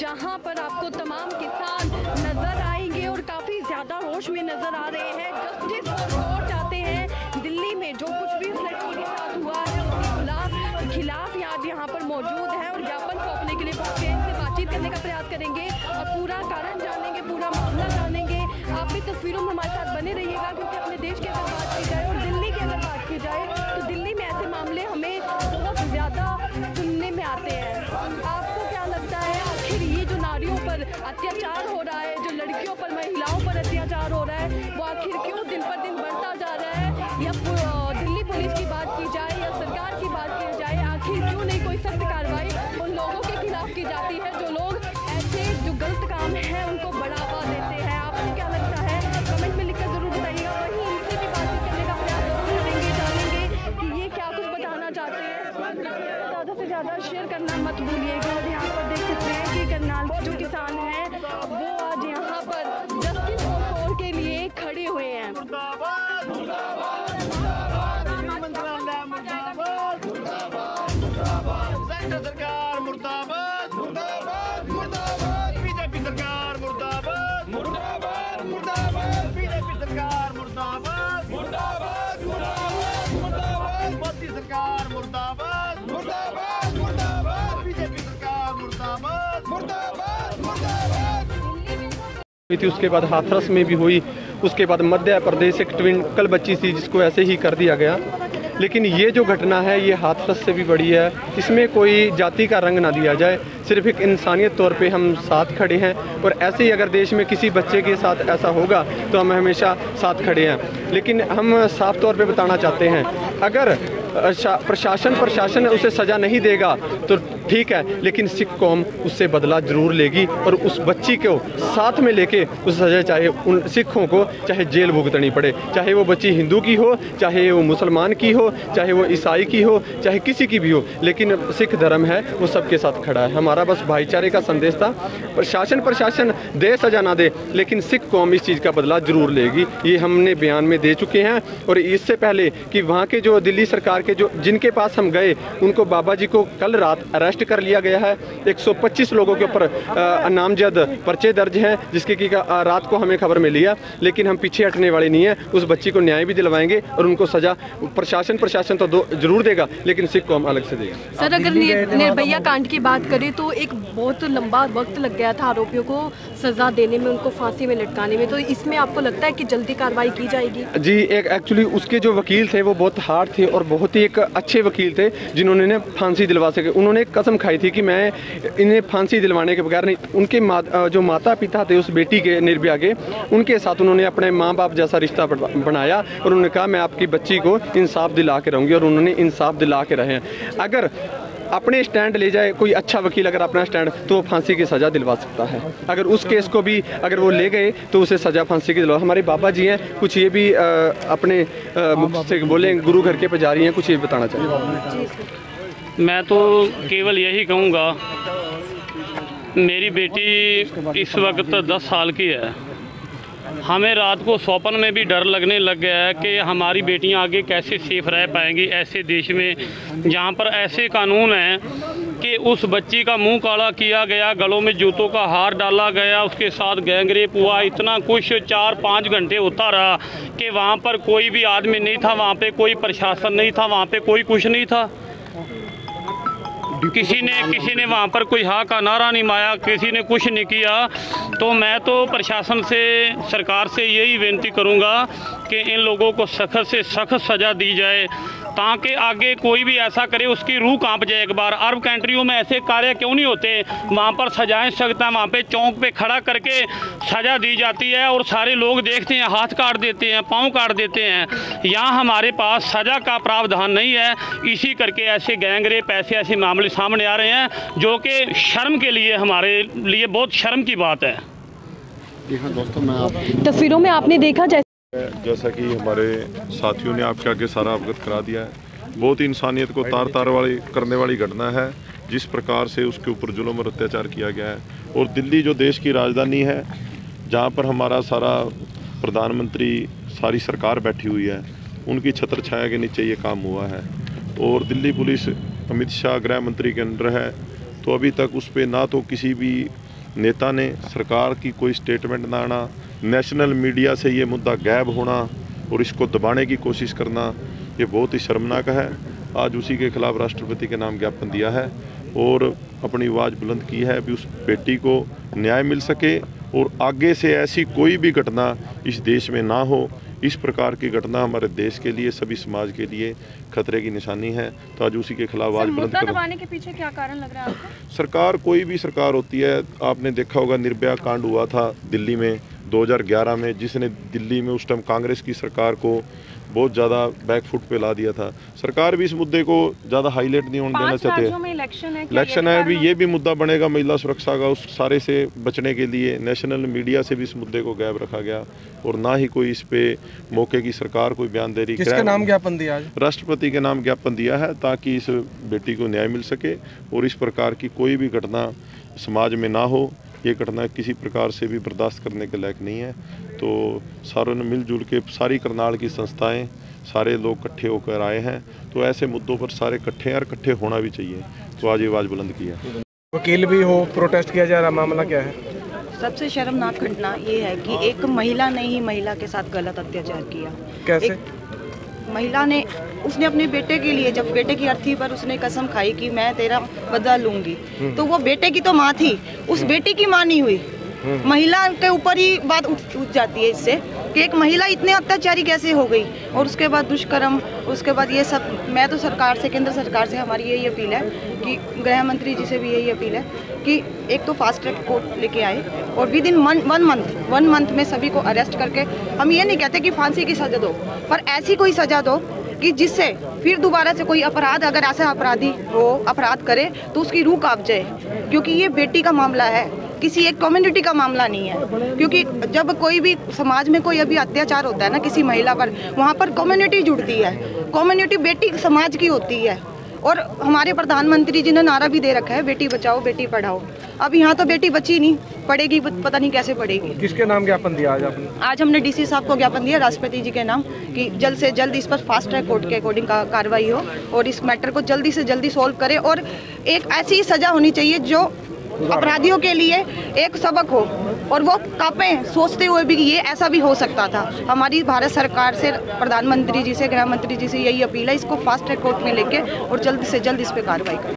जहां पर आपको तमाम किसान नजर आएंगे और काफ़ी ज़्यादा होश में नजर आ रहे हैं। जस्टिस कोर्ट चाहते हैं दिल्ली में जो कुछ भी उस लड़की के साथ हुआ है उसके खिलाफ यहाँ पर मौजूद है और ज्ञापन सौंपने के लिए पहुंचे हैं। इनसे बातचीत करने का प्रयास करेंगे और पूरा कारण जानेंगे, पूरा मामला जानेंगे। आप भी तस्वीरों में हमारे साथ बने रहिएगा, क्योंकि अपने देश की अगर बात की जाए और दिल्ली की अगर बात की जाए तो दिल्ली में ऐसे मामले हमें बहुत ज़्यादा सुनने में आते हैं। आपको क्या लगता है, आखिर ये जो नारियों पर अत्याचार हो रहा है, जो लड़कियों पर, महिलाओं पर अत्याचार हो रहा है, वो आखिर क्यों दिन पर दिन बढ़ता जा रहा है? या दिल्ली पुलिस की बात की जाए या सरकार की बात की जाए, आखिर क्यों नहीं कोई सख्त कार्रवाई उन लोगों के खिलाफ की जाती है जो लोग ऐसे जो गलत काम है उनको बढ़ावा देते हैं? आपको क्या लगता है, कमेंट में लिखकर जरूर बताइएगा। वहीं इनसे भी बातचीत करने का प्रयास जरूर करेंगे, जानेंगे कि ये क्या कुछ बताना चाहते हैं। ज़्यादा से ज़्यादा शेयर करना मत भूलिएगा। यहाँ पर देख सकते हैं कि करनाल जो किसान हैं वो आज यहाँ पर जस्टिस कोर्ट के लिए खड़े हुए हैं। सरकार मुर्दाबाद, मुर्दाबाद, मुर्दाबाद, बीजेपी सरकार मुर्दाबाद, मुर्दाबाद, मुर्दाबाद, बीजेपी सरकार मुर्दाबाद, मुर्दाबाद, मुर्दाबाद, मुर्दाबाद, मोदी सरकार मुर्दाबाद, मुर्दाबाद, मुर्दाबाद, बीजेपी सरकार मुर्दाबाद, मुर्दाबाद, मुर्दाबाद। थी, उसके बाद हाथरस में भी हुई, उसके बाद मध्य प्रदेश एक ट्विंकल बच्ची थी जिसको ऐसे ही कर दिया गया। लेकिन ये जो घटना है ये हाथरस से भी बड़ी है। इसमें कोई जाति का रंग ना दिया जाए, सिर्फ एक इंसानियत तौर पे हम साथ खड़े हैं। और ऐसे ही अगर देश में किसी बच्चे के साथ ऐसा होगा तो हम हमेशा साथ खड़े हैं। लेकिन हम साफ तौर पे बताना चाहते हैं, अगर प्रशासन उसे सज़ा नहीं देगा तो ठीक है, लेकिन सिख कौम उससे बदला ज़रूर लेगी और उस बच्ची को साथ में लेके उस सज़ा, चाहे उन सिखों को चाहे जेल भुगतनी पड़े, चाहे वो बच्ची हिंदू की हो, चाहे वो मुसलमान की हो, चाहे वो ईसाई की हो, चाहे किसी की भी हो, लेकिन सिख धर्म है वो सबके साथ खड़ा है। हमारा बस भाईचारे का संदेश था। प्रशासन दे सज़ा ना दे, लेकिन सिख कौम इस चीज़ का बदला ज़रूर लेगी, ये हमने बयान में दे चुके हैं। और इससे पहले कि वहाँ के जो दिल्ली सरकार के जो जिनके पास हम गए उनको बाबा जी को कल रात अरेस्ट कर लिया गया है। 125 लोगों के ऊपर नामजद पर्चे दर्ज हैं, जिसके की रात को हमें खबर मिली है। लेकिन हम पीछे हटने वाले नहीं हैं, उस बच्ची को न्याय भी दिलवाएंगे और उनको सज़ा प्रशासन तो जरूर देगा, लेकिन सिख कौम अलग से देगा। सर, अगर निर्भया कांड की बात करें तो एक बहुत लंबा वक्त लग गया था आरोपियों को सज़ा देने में, उनको फांसी में लटकाने में, तो इसमें आपको लगता है कि जल्दी कार्रवाई की जाएगी? जी, एक एक्चुअली उसके जो वकील थे वो बहुत हार्ड थे और बहुत ही एक अच्छे वकील थे जिन्होंने फांसी दिलवा सके। उन्होंने एक कसम खाई थी कि मैं इन्हें फांसी दिलवाने के बगैर नहीं। उनके जो माता पिता थे उस बेटी के, निर्भया के, उनके साथ उन्होंने अपने माँ बाप जैसा रिश्ता बनाया और उन्होंने कहा मैं आपकी बच्ची को इंसाफ दिला के रहूँगी, और उन्होंने इंसाफ दिला के रहे हैं। अगर अपने स्टैंड ले जाए कोई अच्छा वकील, अगर अपना स्टैंड, तो वो फांसी की सज़ा दिलवा सकता है। अगर उस केस को भी अगर वो ले गए तो उसे सज़ा फांसी की दिलवा। हमारे बाबा जी हैं, कुछ ये भी अपने मुख से बोले, गुरु घर के पुजारी हैं, कुछ ये बताना चाहिए। मैं तो केवल यही कहूँगा, मेरी बेटी इस वक्त 10 साल की है। हमें रात को स्वप्न में भी डर लगने लग गया है कि हमारी बेटियां आगे कैसे सेफ रह पाएंगी ऐसे देश में जहां पर ऐसे कानून हैं कि उस बच्ची का मुंह काला किया गया, गलों में जूतों का हार डाला गया, उसके साथ गैंगरेप हुआ, इतना कुछ 4-5 घंटे होता रहा कि वहां पर कोई भी आदमी नहीं था, वहां पे कोई प्रशासन नहीं था, वहां पे कोई कुछ नहीं था। किसी ने वहाँ पर कोई हाँ का नारा नहीं माया, किसी ने कुछ नहीं किया। तो मैं तो प्रशासन से, सरकार से यही विनती करूँगा कि इन लोगों को सख्त से सख्त सज़ा दी जाए, ताकि आगे कोई भी ऐसा करे उसकी रूह कांप जाए। एक बार अरब कंट्रियों में ऐसे कार्य क्यों नहीं होते, वहाँ पर सजाएं सख्त हैं, वहाँ पे चौक पे खड़ा करके सज़ा दी जाती है और सारे लोग देखते हैं, हाथ काट देते हैं, पाँव काट देते हैं। यहाँ हमारे पास सज़ा का प्रावधान नहीं है, इसी करके ऐसे गैंगरेप, ऐसे मामले सामने आ रहे हैं, जो कि शर्म के लिए, हमारे लिए बहुत शर्म की बात है। दोस्तों, मैं तस्वीरों में आपने देखा जैसा कि हमारे साथियों ने आपके आगे सारा अवगत करा दिया है, बहुत ही इंसानियत को तार करने वाली घटना है। जिस प्रकार से उसके ऊपर जुल्म और अत्याचार किया गया है, और दिल्ली जो देश की राजधानी है, जहाँ पर हमारा सारा प्रधानमंत्री, सारी सरकार बैठी हुई है, उनकी छत्र छाया के नीचे ये काम हुआ है। और दिल्ली पुलिस अमित शाह गृह मंत्री के अंडर है, तो अभी तक उस पर ना तो किसी भी नेता ने, सरकार की कोई स्टेटमेंट ना आना, नेशनल मीडिया से ये मुद्दा गायब होना और इसको दबाने की कोशिश करना, ये बहुत ही शर्मनाक है। आज उसी के खिलाफ राष्ट्रपति के नाम ज्ञापन दिया है और अपनी आवाज़ बुलंद की है कि उस बेटी को न्याय मिल सके और आगे से ऐसी कोई भी घटना इस देश में ना हो। इस प्रकार की घटना हमारे देश के लिए, सभी समाज के लिए खतरे की निशानी है। तो आज उसी के खिलाफ आवाज बुलंद करो। दबाने के पीछे क्या कारण लग रहा है आपको? सरकार, कोई भी सरकार होती है, आपने देखा होगा निर्भया कांड हुआ था दिल्ली में 2011 में, जिसने दिल्ली में उस टाइम कांग्रेस की सरकार को बहुत ज़्यादा बैकफुट पे ला दिया था। सरकार भी इस मुद्दे को ज़्यादा हाईलाइट नहीं होने देना चाहते। इलेक्शन है, अभी ये भी मुद्दा बनेगा महिला सुरक्षा का, उस सारे से बचने के लिए नेशनल मीडिया से भी इस मुद्दे को गायब रखा गया और ना ही कोई इस पे मौके की सरकार कोई बयान दे रही। किसके नाम ज्ञापन दिया आज? राष्ट्रपति के नाम ज्ञापन दिया है ताकि इस बेटी को न्याय मिल सके और इस प्रकार की कोई भी घटना समाज में ना हो। ये घटना किसी प्रकार से भी बर्दाश्त करने के लायक नहीं है। तो सारों ने मिलजुल के, सारी करनाल की संस्थाएं, सारे लोग इकट्ठे होकर आए हैं। तो ऐसे मुद्दों पर सारे इकट्ठे हैं और इकट्ठे होना भी चाहिए। तो आज ये आवाज़ बुलंद की है। वकील भी हो, प्रोटेस्ट किया जा रहा, मामला क्या है? सबसे शर्मनाक घटना ये है कि एक महिला ने ही महिला के साथ गलत अत्याचार किया। कैसे? महिला ने, उसने अपने बेटे के लिए, जब बेटे की अर्थी पर उसने कसम खाई कि मैं तेरा बदला लूंगी, तो वो बेटे की तो माँ थी, उस बेटी की माँ नहीं हुई। महिला के ऊपर ही बात उठ जाती है इससे कि एक महिला इतने अत्याचारी कैसे हो गई। और उसके बाद दुष्कर्म, उसके बाद ये सब। मैं तो सरकार से, केंद्र सरकार से हमारी यही अपील है कि गृह मंत्री जी से भी यही अपील है कि एक तो फास्ट ट्रैक कोर्ट लेके आए और विद इन वन मंथ में सभी को अरेस्ट करके, हम ये नहीं कहते कि फांसी की सजा दो, पर ऐसी कोई सजा दो कि जिससे फिर दोबारा से कोई अपराध, अगर ऐसा अपराधी वो अपराध करे तो उसकी रूह कांप जाए। क्योंकि ये बेटी का मामला है, किसी एक कम्युनिटी का मामला नहीं है। क्योंकि जब कोई भी समाज में कोई अभी अत्याचार होता है ना किसी महिला पर, वहाँ पर कम्युनिटी जुड़ती है। कम्युनिटी बेटी समाज की होती है। और हमारे प्रधानमंत्री जी ने नारा भी दे रखा है, बेटी बचाओ बेटी पढ़ाओ। अब यहाँ तो बेटी बची नहीं, पढ़ेगी पता नहीं कैसे पढ़ेगी। किसके नाम ज्ञापन दिया आज आपने? आज हमने डीसी साहब को ज्ञापन दिया, राष्ट्रपति जी के नाम, कि जल्द से जल्द इस पर फास्ट ट्रैक कोर्ट के अकॉर्डिंग कार्रवाई हो और इस मैटर को जल्दी से जल्दी सोल्व करे। और एक ऐसी सजा होनी चाहिए जो अपराधियों के लिए एक सबक हो और वो कांपें सोचते हुए भी कि ये ऐसा भी हो सकता था। हमारी भारत सरकार से, प्रधानमंत्री जी से, गृह मंत्री जी से यही अपील है, इसको फास्ट ट्रैक कोर्ट में लेके और जल्द से जल्द इस पर कार्रवाई करें।